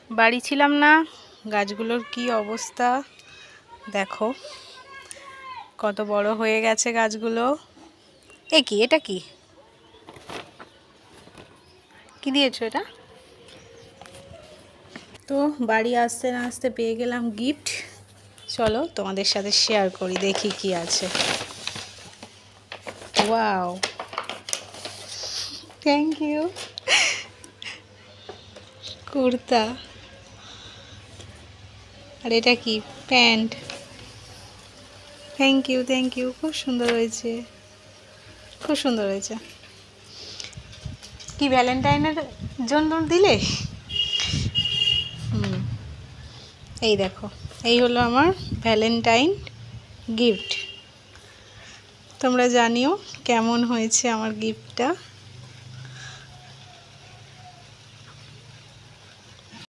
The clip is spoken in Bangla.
বাড়ি ছিলাম না, গাছগুলোর কি অবস্থা দেখো, কত বড় হয়ে গেছে গাছগুলো। এটা কি কি দিয়েছো এটা? তো বাড়ি আসতে না আসতে পেয়ে গেলাম গিফট। চলো তোমাদের সাথে শেয়ার করি, দেখি কি আছে। Wow, thank you. কুর্তা, আর এটা কি? Pant. Thank you, thank you, খুব সুন্দর হয়েছে, খুব সুন্দর হয়েছে। কি ভ্যালেন্টাইনের জন্য দিলে? এই দেখো, এই হলো আমার ভ্যালেন্টাইন গিফট। তোমরা জানিও কেমন হয়েছে আমার গিফটটা।